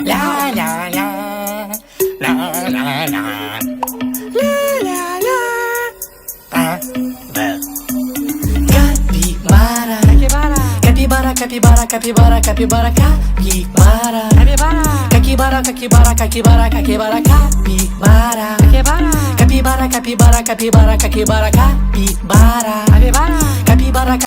La la la, la la la, la la la. Capibara, capibara, capibara, capibara, capibara, capibara. Capibara, capibara, capibara, capibara, capibara. Capibara, capibara, capibara, capibara, capibara, capibara. Capibara.